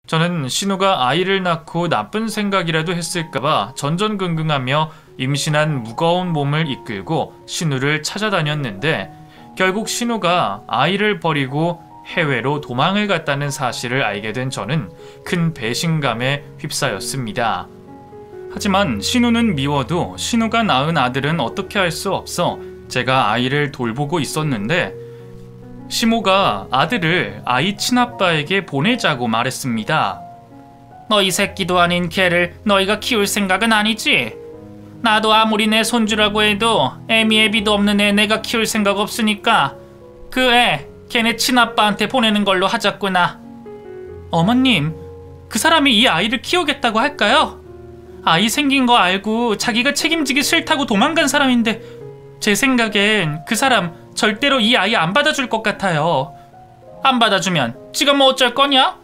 저는 신우가 아이를 낳고 나쁜 생각이라도 했을까봐 전전긍긍하며 임신한 무거운 몸을 이끌고 신우를 찾아다녔는데 결국 신우가 아이를 버리고 해외로 도망을 갔다는 사실을 알게 된 저는 큰 배신감에 휩싸였습니다. 하지만 신우는 미워도 신우가 낳은 아들은 어떻게 할 수 없어 제가 아이를 돌보고 있었는데 시모가 아들을 아이 친아빠에게 보내자고 말했습니다. 너희 새끼도 아닌 걔를 너희가 키울 생각은 아니지? 나도 아무리 내 손주라고 해도 애미 애비도 없는 애 내가 키울 생각 없으니까 그 애 걔네 친아빠한테 보내는 걸로 하자꾸나. 어머님, 그 사람이 이 아이를 키우겠다고 할까요? 아이 생긴 거 알고 자기가 책임지기 싫다고 도망간 사람인데 제 생각엔 그 사람 절대로 이 아이 안 받아줄 것 같아요. 안 받아주면 지가 뭐 어쩔 거냐?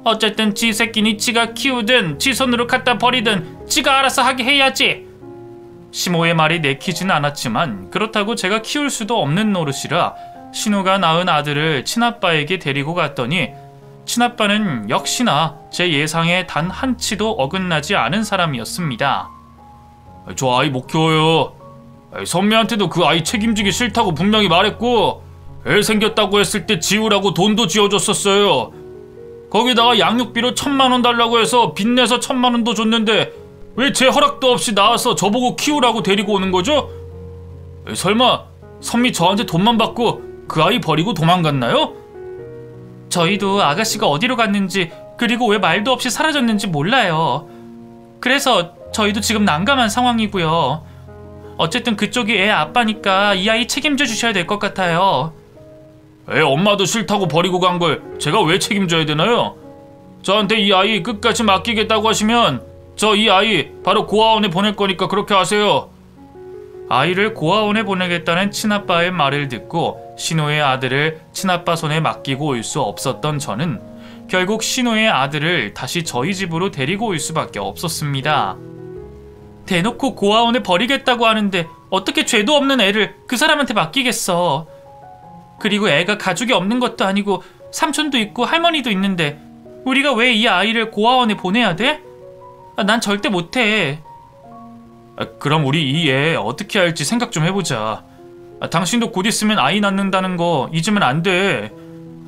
어쨌든 지 새끼니 지가 키우든 지 손으로 갖다 버리든 지가 알아서 하게 해야지. 시모의 말이 내키지는 않았지만 그렇다고 제가 키울 수도 없는 노릇이라 신우가 낳은 아들을 친아빠에게 데리고 갔더니 친아빠는 역시나 제 예상에 단 한치도 어긋나지 않은 사람이었습니다. 저 아이 못 키워요. 선미한테도 그 아이 책임지기 싫다고 분명히 말했고 애 생겼다고 했을 때 지우라고 돈도 지어줬었어요. 거기다가 양육비로 1,000만 원 달라고 해서 빚내서 1,000만 원도 줬는데 왜 제 허락도 없이 나와서 저보고 키우라고 데리고 오는 거죠? 설마 선미 저한테 돈만 받고 그 아이 버리고 도망갔나요? 저희도 아가씨가 어디로 갔는지 그리고 왜 말도 없이 사라졌는지 몰라요. 그래서 저희도 지금 난감한 상황이고요. 어쨌든 그쪽이 애 아빠니까 이 아이 책임져 주셔야 될 것 같아요. 애 엄마도 싫다고 버리고 간 걸 제가 왜 책임져야 되나요? 저한테 이 아이 끝까지 맡기겠다고 하시면 저 이 아이 바로 고아원에 보낼 거니까 그렇게 하세요. 아이를 고아원에 보내겠다는 친아빠의 말을 듣고 신우의 아들을 친아빠 손에 맡기고 올 수 없었던 저는 결국 신우의 아들을 다시 저희 집으로 데리고 올 수밖에 없었습니다. 대놓고 고아원에 버리겠다고 하는데 어떻게 죄도 없는 애를 그 사람한테 맡기겠어. 그리고 애가 가족이 없는 것도 아니고 삼촌도 있고 할머니도 있는데 우리가 왜 이 아이를 고아원에 보내야 돼? 난 절대 못해. 그럼 우리 이 애 어떻게 할지 생각 좀 해보자. 당신도 곧 있으면 아이 낳는다는 거 잊으면 안 돼.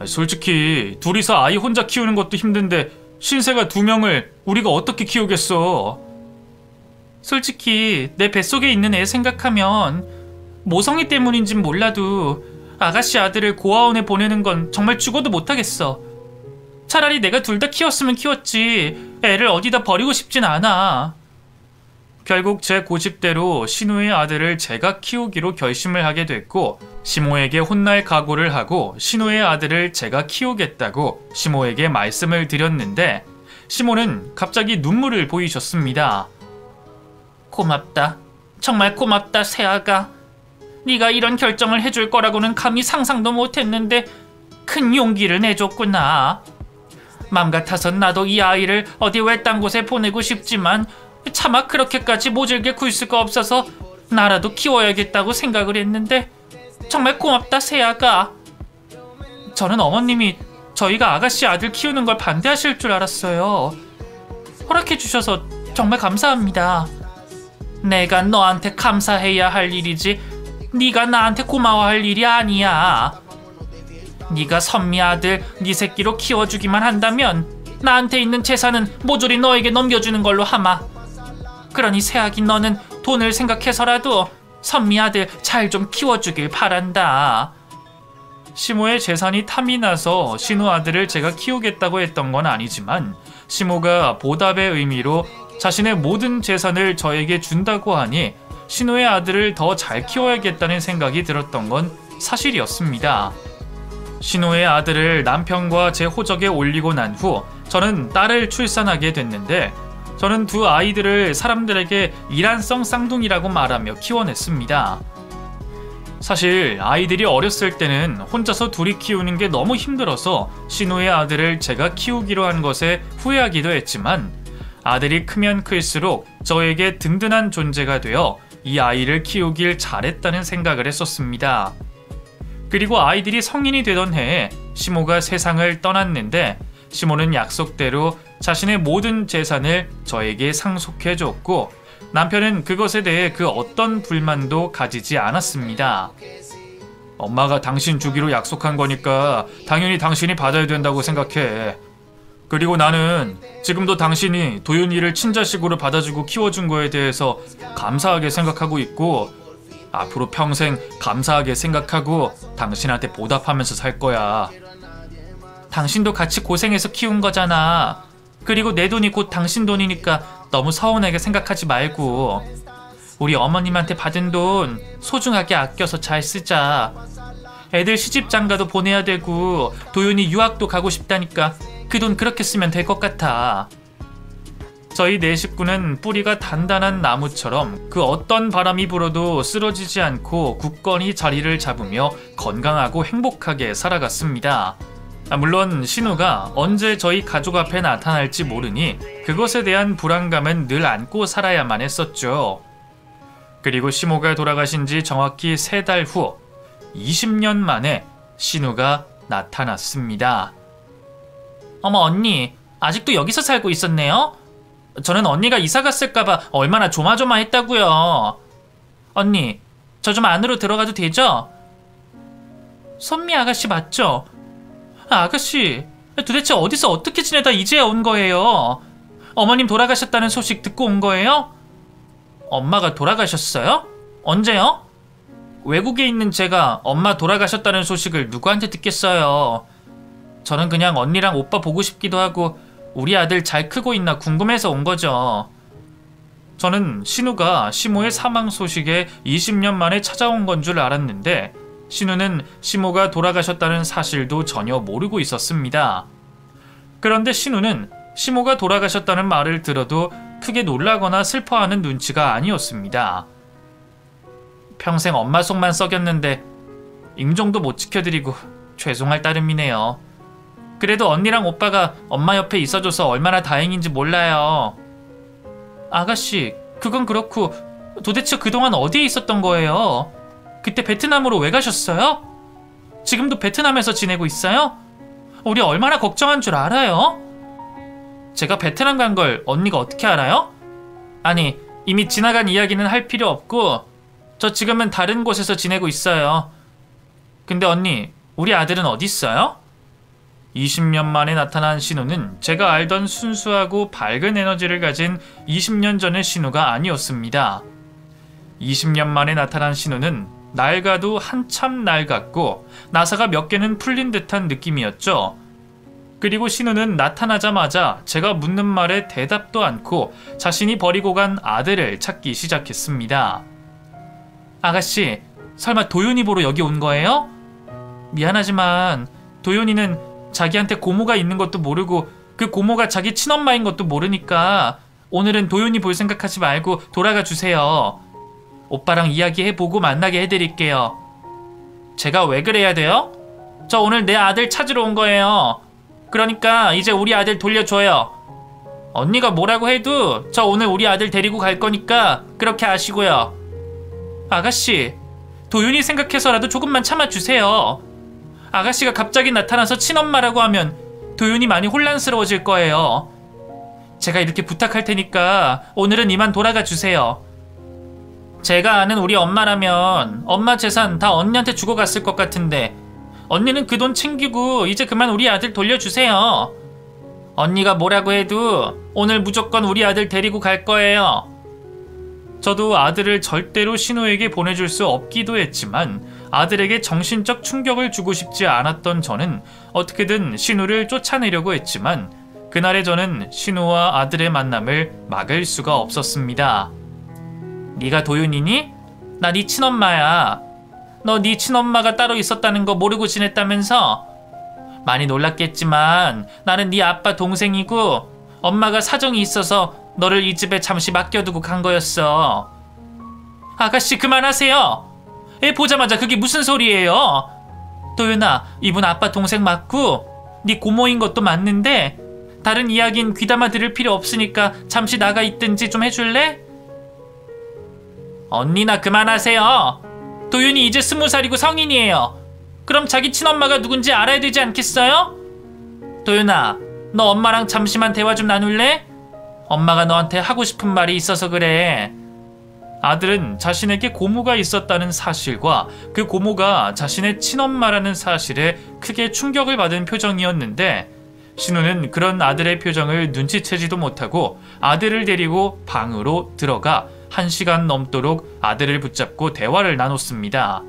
솔직히 둘이서 아이 혼자 키우는 것도 힘든데 신세가 2명을 우리가 어떻게 키우겠어. 솔직히 내 뱃속에 있는 애 생각하면 모성애 때문인진 몰라도 아가씨 아들을 고아원에 보내는 건 정말 죽어도 못하겠어. 차라리 내가 둘 다 키웠으면 키웠지 애를 어디다 버리고 싶진 않아. 결국 제 고집대로 신우의 아들을 제가 키우기로 결심을 하게 됐고 시모에게 혼날 각오를 하고 신우의 아들을 제가 키우겠다고 시모에게 말씀을 드렸는데 시모는 갑자기 눈물을 보이셨습니다. 고맙다. 정말 고맙다 새아가. 네가 이런 결정을 해줄 거라고는 감히 상상도 못했는데 큰 용기를 내줬구나. 맘 같아선 나도 이 아이를 어디 외딴 곳에 보내고 싶지만 차마 그렇게까지 모질게 굴 수가 없어서 나라도 키워야겠다고 생각을 했는데 정말 고맙다 새아가. 저는 어머님이 저희가 아가씨 아들 키우는 걸 반대하실 줄 알았어요. 허락해 주셔서 정말 감사합니다. 내가 너한테 감사해야 할 일이지 네가 나한테 고마워할 일이 아니야. 네가 선미 아들 네 새끼로 키워주기만 한다면 나한테 있는 재산은 모조리 너에게 넘겨주는 걸로 하마. 그러니 새아기 너는 돈을 생각해서라도 선미 아들 잘 좀 키워주길 바란다. 시모의 재산이 탐이 나서 신우 아들을 제가 키우겠다고 했던 건 아니지만 시모가 보답의 의미로 자신의 모든 재산을 저에게 준다고 하니 신우의 아들을 더 잘 키워야겠다는 생각이 들었던 건 사실이었습니다. 신우의 아들을 남편과 제 호적에 올리고 난 후 저는 딸을 출산하게 됐는데 저는 두 아이들을 사람들에게 이란성 쌍둥이라고 말하며 키워냈습니다. 사실 아이들이 어렸을 때는 혼자서 둘이 키우는 게 너무 힘들어서 신우의 아들을 제가 키우기로 한 것에 후회하기도 했지만 아들이 크면 클수록 저에게 든든한 존재가 되어 이 아이를 키우길 잘했다는 생각을 했었습니다. 그리고 아이들이 성인이 되던 해에 시모가 세상을 떠났는데 시모는 약속대로 자신의 모든 재산을 저에게 상속해줬고 남편은 그것에 대해 그 어떤 불만도 가지지 않았습니다. 엄마가 당신 주기로 약속한 거니까 당연히 당신이 받아야 된다고 생각해. 그리고 나는 지금도 당신이 도윤이를 친자식으로 받아주고 키워준 거에 대해서 감사하게 생각하고 있고 앞으로 평생 감사하게 생각하고 당신한테 보답하면서 살 거야. 당신도 같이 고생해서 키운 거잖아. 그리고 내 돈이 곧 당신 돈이니까 너무 서운하게 생각하지 말고 우리 어머님한테 받은 돈 소중하게 아껴서 잘 쓰자. 애들 시집장가도 보내야 되고 도윤이 유학도 가고 싶다니까 그 돈 그렇게 쓰면 될 것 같아. 저희 네 식구는 뿌리가 단단한 나무처럼 그 어떤 바람이 불어도 쓰러지지 않고 굳건히 자리를 잡으며 건강하고 행복하게 살아갔습니다. 물론 신우가 언제 저희 가족 앞에 나타날지 모르니 그것에 대한 불안감은 늘 안고 살아야만 했었죠. 그리고 시모가 돌아가신 지 정확히 3달 후 20년 만에 신우가 나타났습니다. 어머 언니, 아직도 여기서 살고 있었네요? 저는 언니가 이사 갔을까봐 얼마나 조마조마했다고요. 언니, 저 좀 안으로 들어가도 되죠? 선미 아가씨 맞죠? 아가씨, 도대체 어디서 어떻게 지내다 이제야 온 거예요? 어머님 돌아가셨다는 소식 듣고 온 거예요? 엄마가 돌아가셨어요? 언제요? 외국에 있는 제가 엄마 돌아가셨다는 소식을 누구한테 듣겠어요? 저는 그냥 언니랑 오빠 보고 싶기도 하고 우리 아들 잘 크고 있나 궁금해서 온 거죠. 저는 신우가 시모의 사망 소식에 20년 만에 찾아온 건 줄 알았는데 신우는 시모가 돌아가셨다는 사실도 전혀 모르고 있었습니다. 그런데 신우는 시모가 돌아가셨다는 말을 들어도 크게 놀라거나 슬퍼하는 눈치가 아니었습니다. 평생 엄마 속만 썩였는데 임종도 못 지켜드리고 죄송할 따름이네요. 그래도 언니랑 오빠가 엄마 옆에 있어줘서 얼마나 다행인지 몰라요. 아가씨, 그건 그렇고 도대체 그동안 어디에 있었던 거예요? 그때 베트남으로 왜 가셨어요? 지금도 베트남에서 지내고 있어요? 우리 얼마나 걱정한 줄 알아요? 제가 베트남 간 걸 언니가 어떻게 알아요? 아니, 이미 지나간 이야기는 할 필요 없고 저 지금은 다른 곳에서 지내고 있어요. 근데 언니, 우리 아들은 어디 있어요? 20년 만에 나타난 신우는 제가 알던 순수하고 밝은 에너지를 가진 20년 전의 신우가 아니었습니다. 20년 만에 나타난 신우는 낡아도 한참 낡았고 나사가 몇 개는 풀린 듯한 느낌이었죠. 그리고 신우는 나타나자마자 제가 묻는 말에 대답도 않고 자신이 버리고 간 아들을 찾기 시작했습니다. 아가씨, 설마 도윤이 보러 여기 온 거예요? 미안하지만 도윤이는 자기한테 고모가 있는 것도 모르고 그 고모가 자기 친엄마인 것도 모르니까 오늘은 도윤이 볼 생각하지 말고 돌아가 주세요. 오빠랑 이야기해보고 만나게 해드릴게요. 제가 왜 그래야 돼요? 저 오늘 내 아들 찾으러 온 거예요. 그러니까 이제 우리 아들 돌려줘요. 언니가 뭐라고 해도 저 오늘 우리 아들 데리고 갈 거니까 그렇게 아시고요. 아가씨, 도윤이 생각해서라도 조금만 참아주세요. 아가씨가 갑자기 나타나서 친엄마라고 하면 도윤이 많이 혼란스러워질 거예요. 제가 이렇게 부탁할 테니까 오늘은 이만 돌아가 주세요. 제가 아는 우리 엄마라면 엄마 재산 다 언니한테 주고 갔을 것 같은데 언니는 그 돈 챙기고 이제 그만 우리 아들 돌려주세요. 언니가 뭐라고 해도 오늘 무조건 우리 아들 데리고 갈 거예요. 저도 아들을 절대로 신우에게 보내줄 수 없기도 했지만 아들에게 정신적 충격을 주고 싶지 않았던 저는 어떻게든 신우를 쫓아내려고 했지만 그날의 저는 신우와 아들의 만남을 막을 수가 없었습니다. 네가 도윤이니? 나 네 친엄마야. 너 네 친엄마가 따로 있었다는 거 모르고 지냈다면서? 많이 놀랐겠지만 나는 네 아빠 동생이고 엄마가 사정이 있어서 너를 이 집에 잠시 맡겨두고 간 거였어. 아가씨 그만하세요. 애 보자마자 그게 무슨 소리예요? 도윤아, 이분 아빠 동생 맞고 네 고모인 것도 맞는데 다른 이야기는 귀담아 들을 필요 없으니까 잠시 나가 있든지 좀 해줄래? 언니나 그만하세요. 도윤이 이제 20살이고 성인이에요. 그럼 자기 친엄마가 누군지 알아야 되지 않겠어요? 도윤아, 너 엄마랑 잠시만 대화 좀 나눌래? 엄마가 너한테 하고 싶은 말이 있어서 그래. 아들은 자신에게 고모가 있었다는 사실과 그 고모가 자신의 친엄마라는 사실에 크게 충격을 받은 표정이었는데 신우는 그런 아들의 표정을 눈치채지도 못하고 아들을 데리고 방으로 들어가 1시간 넘도록 아들을 붙잡고 대화를 나눴습니다.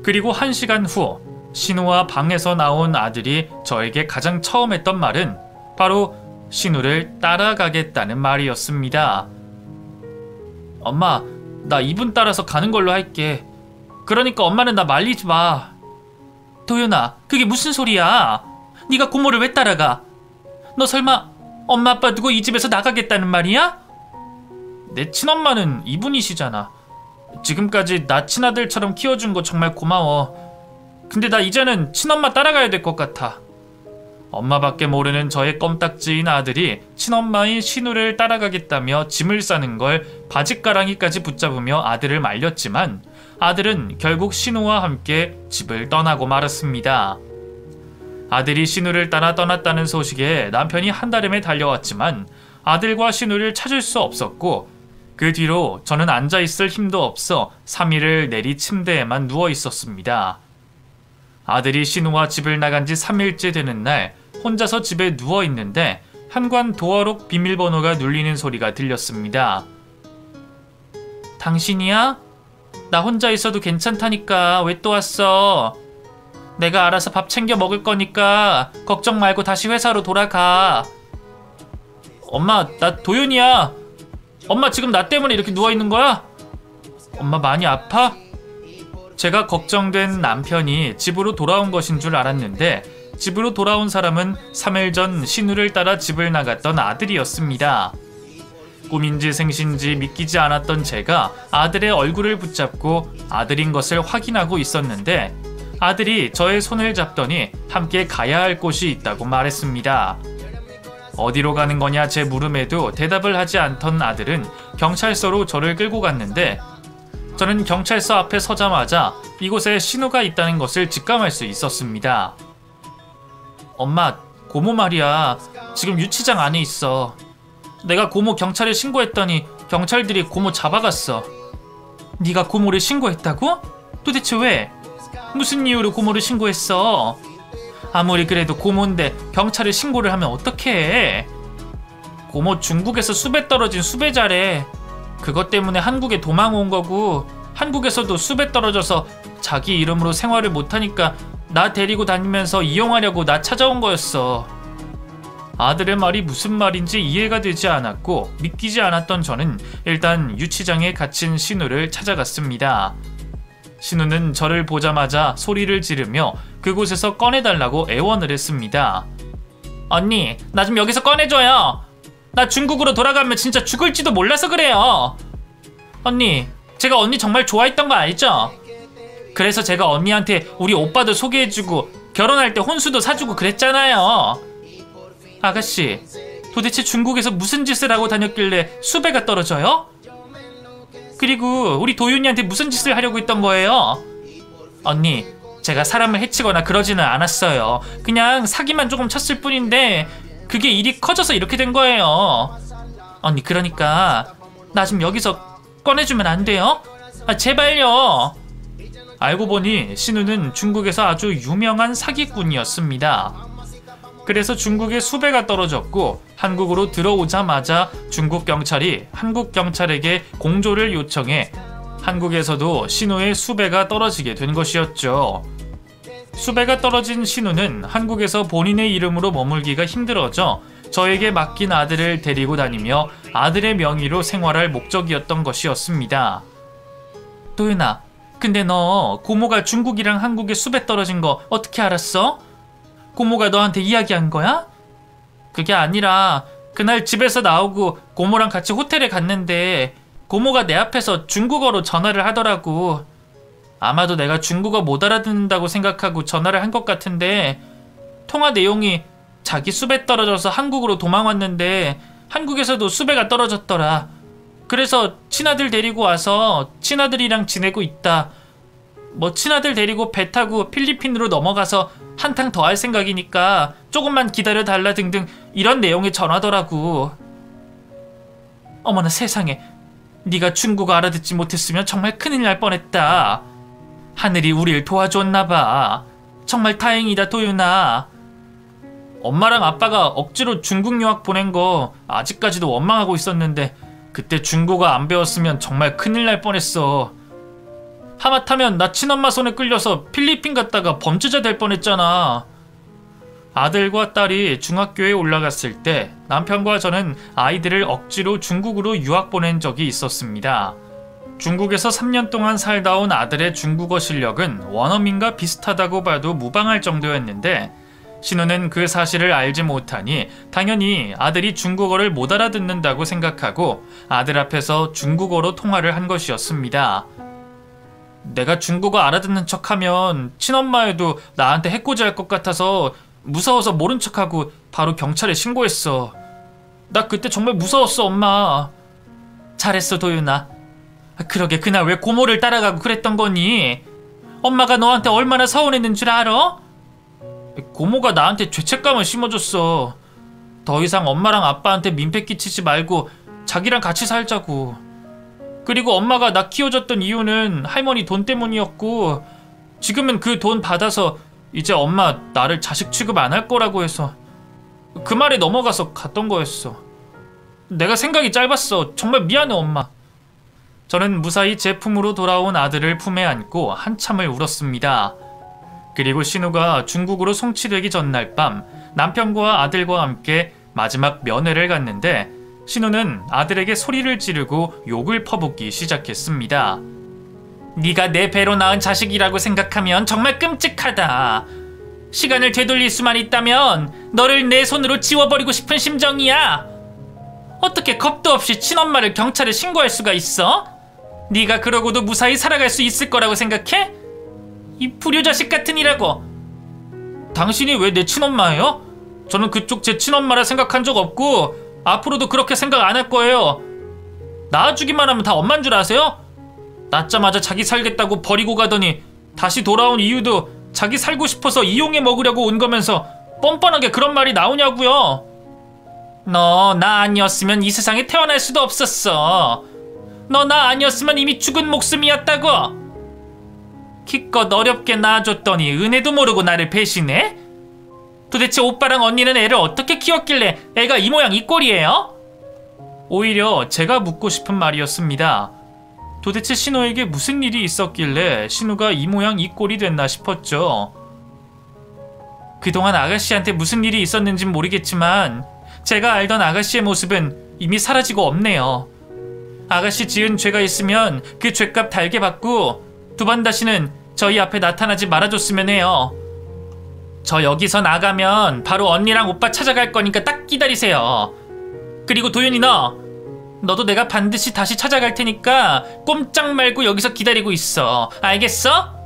그리고 1시간 후 신우와 방에서 나온 아들이 저에게 가장 처음 했던 말은 바로 신우를 따라가겠다는 말이었습니다. 엄마, 나 이분 따라서 가는 걸로 할게. 그러니까 엄마는 나 말리지 마. 도윤아, 그게 무슨 소리야? 네가 고모를 왜 따라가? 너 설마 엄마 아빠 두고 이 집에서 나가겠다는 말이야? 내 친엄마는 이분이시잖아. 지금까지 나 친아들처럼 키워준 거 정말 고마워. 근데 나 이제는 친엄마 따라가야 될 것 같아. 엄마밖에 모르는 저의 껌딱지인 아들이 친엄마인 신우를 따라가겠다며 짐을 싸는 걸 바짓가랑이까지 붙잡으며 아들을 말렸지만 아들은 결국 신우와 함께 집을 떠나고 말았습니다. 아들이 신우를 따라 떠났다는 소식에 남편이 한달음에 달려왔지만 아들과 신우를 찾을 수 없었고 그 뒤로 저는 앉아있을 힘도 없어 3일을 내리 침대에만 누워 있었습니다. 아들이 신우와 집을 나간 지 3일째 되는 날 혼자서 집에 누워 있는데 현관 도어록 비밀번호가 눌리는 소리가 들렸습니다. 당신이야? 나 혼자 있어도 괜찮다니까 왜 또 왔어? 내가 알아서 밥 챙겨 먹을 거니까 걱정 말고 다시 회사로 돌아가. 엄마, 나 도윤이야. 엄마 지금 나 때문에 이렇게 누워있는 거야? 엄마 많이 아파? 제가 걱정된 남편이 집으로 돌아온 것인 줄 알았는데 집으로 돌아온 사람은 3일 전 신우를 따라 집을 나갔던 아들이었습니다. 꿈인지 생신지 믿기지 않았던 제가 아들의 얼굴을 붙잡고 아들인 것을 확인하고 있었는데 아들이 저의 손을 잡더니 함께 가야 할 곳이 있다고 말했습니다. 어디로 가는 거냐 제 물음에도 대답을 하지 않던 아들은 경찰서로 저를 끌고 갔는데 저는 경찰서 앞에 서자마자 이곳에 신우가 있다는 것을 직감할 수 있었습니다. 엄마, 고모 말이야. 지금 유치장 안에 있어. 내가 고모 경찰에 신고했더니 경찰들이 고모 잡아갔어. 네가 고모를 신고했다고? 도대체 왜? 무슨 이유로 고모를 신고했어? 아무리 그래도 고모인데 경찰에 신고를 하면 어떡해? 고모 중국에서 수배 떨어진 수배자래. 그것 때문에 한국에 도망 온 거고 한국에서도 수배 떨어져서 자기 이름으로 생활을 못하니까 나 데리고 다니면서 이용하려고 나 찾아온 거였어. 아들의 말이 무슨 말인지 이해가 되지 않았고 믿기지 않았던 저는 일단 유치장에 갇힌 신우를 찾아갔습니다. 신우는 저를 보자마자 소리를 지르며 그곳에서 꺼내달라고 애원을 했습니다. 언니, 나 좀 여기서 꺼내줘요. 나 중국으로 돌아가면 진짜 죽을지도 몰라서 그래요. 언니, 제가 언니 정말 좋아했던 거 알죠? 그래서 제가 언니한테 우리 오빠도 소개해주고 결혼할 때 혼수도 사주고 그랬잖아요. 아가씨, 도대체 중국에서 무슨 짓을 하고 다녔길래 수배가 떨어져요? 그리고 우리 도윤이한테 무슨 짓을 하려고 했던 거예요? 언니, 제가 사람을 해치거나 그러지는 않았어요. 그냥 사기만 조금 쳤을 뿐인데 그게 일이 커져서 이렇게 된 거예요. 언니, 그러니까 나 좀 여기서 꺼내주면 안 돼요? 아, 제발요. 알고 보니 신우는 중국에서 아주 유명한 사기꾼이었습니다. 그래서 중국에 수배가 떨어졌고 한국으로 들어오자마자 중국 경찰이 한국 경찰에게 공조를 요청해 한국에서도 신우의 수배가 떨어지게 된 것이었죠. 수배가 떨어진 신우는 한국에서 본인의 이름으로 머물기가 힘들어져 저에게 맡긴 아들을 데리고 다니며 아들의 명의로 생활할 목적이었던 것이었습니다. 도윤아, 근데 너 고모가 중국이랑 한국에 수배 떨어진 거 어떻게 알았어? 고모가 너한테 이야기한 거야? 그게 아니라 그날 집에서 나오고 고모랑 같이 호텔에 갔는데 고모가 내 앞에서 중국어로 전화를 하더라고. 아마도 내가 중국어 못 알아듣는다고 생각하고 전화를 한 것 같은데 통화 내용이 자기 수배 떨어져서 한국으로 도망왔는데 한국에서도 수배가 떨어졌더라. 그래서 친아들 데리고 와서 친아들이랑 지내고 있다. 뭐 친아들 데리고 배 타고 필리핀으로 넘어가서 한탕 더 할 생각이니까 조금만 기다려달라 등등 이런 내용의 전화더라고. 어머나 세상에, 네가 중국어 알아듣지 못했으면 정말 큰일 날 뻔했다. 하늘이 우릴 도와줬나봐. 정말 다행이다 도윤아. 엄마랑 아빠가 억지로 중국 유학 보낸 거 아직까지도 원망하고 있었는데 그때 중국어 안 배웠으면 정말 큰일 날 뻔했어. 하마터면 나 친엄마 손에 끌려서 필리핀 갔다가 범죄자 될 뻔했잖아. 아들과 딸이 중학교에 올라갔을 때 남편과 저는 아이들을 억지로 중국으로 유학 보낸 적이 있었습니다. 중국에서 3년 동안 살다 온 아들의 중국어 실력은 원어민과 비슷하다고 봐도 무방할 정도였는데 신우는 그 사실을 알지 못하니 당연히 아들이 중국어를 못 알아듣는다고 생각하고 아들 앞에서 중국어로 통화를 한 것이었습니다. 내가 중국어 알아듣는 척하면 친엄마에도 나한테 해코지할 것 같아서 무서워서 모른 척하고 바로 경찰에 신고했어. 나 그때 정말 무서웠어 엄마. 잘했어 도윤아. 그러게 그날 왜 고모를 따라가고 그랬던 거니? 엄마가 너한테 얼마나 서운했는 줄 알아? 고모가 나한테 죄책감을 심어줬어. 더 이상 엄마랑 아빠한테 민폐 끼치지 말고 자기랑 같이 살자고. 그리고 엄마가 나 키워줬던 이유는 할머니 돈 때문이었고 지금은 그 돈 받아서 이제 엄마 나를 자식 취급 안 할 거라고 해서 그 말에 넘어가서 갔던 거였어. 내가 생각이 짧았어. 정말 미안해 엄마. 저는 무사히 제 품으로 돌아온 아들을 품에 안고 한참을 울었습니다. 그리고 신우가 중국으로 송치되기 전날 밤 남편과 아들과 함께 마지막 면회를 갔는데 신우는 아들에게 소리를 지르고 욕을 퍼붓기 시작했습니다. 네가 내 배로 낳은 자식이라고 생각하면 정말 끔찍하다. 시간을 되돌릴 수만 있다면 너를 내 손으로 지워버리고 싶은 심정이야. 어떻게 겁도 없이 친엄마를 경찰에 신고할 수가 있어? 네가 그러고도 무사히 살아갈 수 있을 거라고 생각해? 이 불효자식 같은 이라고. 당신이 왜 내 친엄마예요? 저는 그쪽 제 친엄마라 생각한 적 없고 앞으로도 그렇게 생각 안 할 거예요. 낳아주기만 하면 다 엄만 줄 아세요? 낳자마자 자기 살겠다고 버리고 가더니 다시 돌아온 이유도 자기 살고 싶어서 이용해 먹으려고 온 거면서 뻔뻔하게 그런 말이 나오냐고요. 너 나 아니었으면 이 세상에 태어날 수도 없었어. 너 나 아니었으면 이미 죽은 목숨이었다고. 기껏 어렵게 낳아줬더니 은혜도 모르고 나를 배신해? 도대체 오빠랑 언니는 애를 어떻게 키웠길래 애가 이 모양 이 꼴이에요? 오히려 제가 묻고 싶은 말이었습니다. 도대체 신우에게 무슨 일이 있었길래 신우가 이 모양 이 꼴이 됐나 싶었죠. 그동안 아가씨한테 무슨 일이 있었는진 모르겠지만 제가 알던 아가씨의 모습은 이미 사라지고 없네요. 아가씨 지은 죄가 있으면 그 죄값 달게 받고 두 번 다시는 저희 앞에 나타나지 말아줬으면 해요. 저 여기서 나가면 바로 언니랑 오빠 찾아갈 거니까 딱 기다리세요. 그리고 도윤이 너도 내가 반드시 다시 찾아갈 테니까 꼼짝 말고 여기서 기다리고 있어. 알겠어?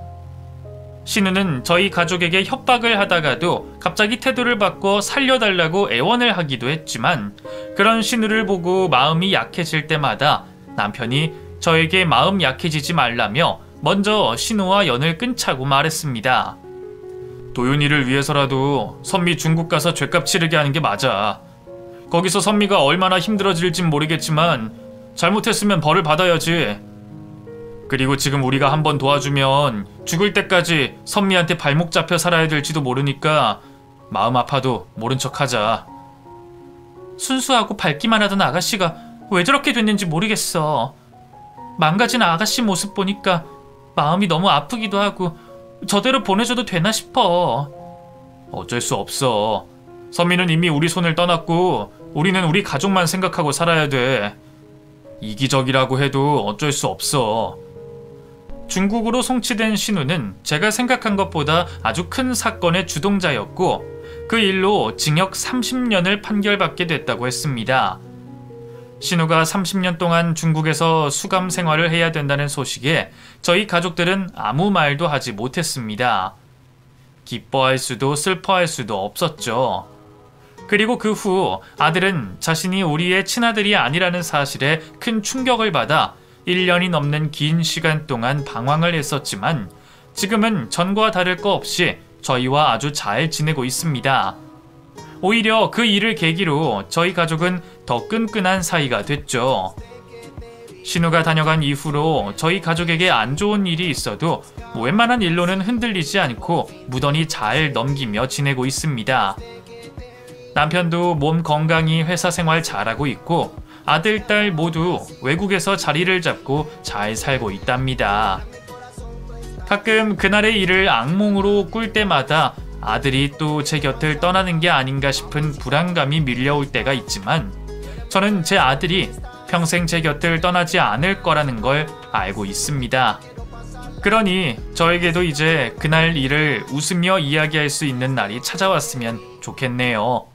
신우는 저희 가족에게 협박을 하다가도 갑자기 태도를 바꿔 살려달라고 애원을 하기도 했지만 그런 신우를 보고 마음이 약해질 때마다 남편이 저에게 마음 약해지지 말라며 먼저 신우와 연을 끊자고 말했습니다. 도윤이를 위해서라도 선미 중국 가서 죗값 치르게 하는 게 맞아. 거기서 선미가 얼마나 힘들어질진 모르겠지만 잘못했으면 벌을 받아야지. 그리고 지금 우리가 한번 도와주면 죽을 때까지 선미한테 발목 잡혀 살아야 될지도 모르니까 마음 아파도 모른 척하자. 순수하고 밝기만 하던 아가씨가 왜 저렇게 됐는지 모르겠어. 망가진 아가씨 모습 보니까 마음이 너무 아프기도 하고 저대로 보내줘도 되나 싶어. 어쩔 수 없어. 선미는 이미 우리 손을 떠났고 우리는 우리 가족만 생각하고 살아야 돼. 이기적이라고 해도 어쩔 수 없어. 중국으로 송치된 신우는 제가 생각한 것보다 아주 큰 사건의 주동자였고 그 일로 징역 30년을 판결받게 됐다고 했습니다. 신우가 30년 동안 중국에서 수감 생활을 해야 된다는 소식에 저희 가족들은 아무 말도 하지 못했습니다. 기뻐할 수도 슬퍼할 수도 없었죠. 그리고 그 후 아들은 자신이 우리의 친아들이 아니라는 사실에 큰 충격을 받아 1년이 넘는 긴 시간 동안 방황을 했었지만 지금은 전과 다를 거 없이 저희와 아주 잘 지내고 있습니다. 오히려 그 일을 계기로 저희 가족은 더 끈끈한 사이가 됐죠. 신우가 다녀간 이후로 저희 가족에게 안 좋은 일이 있어도 웬만한 일로는 흔들리지 않고 무던히 잘 넘기며 지내고 있습니다. 남편도 몸 건강히 회사 생활 잘하고 있고 아들, 딸 모두 외국에서 자리를 잡고 잘 살고 있답니다. 가끔 그날의 일을 악몽으로 꿀 때마다 아들이 또 제 곁을 떠나는 게 아닌가 싶은 불안감이 밀려올 때가 있지만 저는 제 아들이 평생 제 곁을 떠나지 않을 거라는 걸 알고 있습니다. 그러니 저에게도 이제 그날 일을 웃으며 이야기할 수 있는 날이 찾아왔으면 좋겠네요.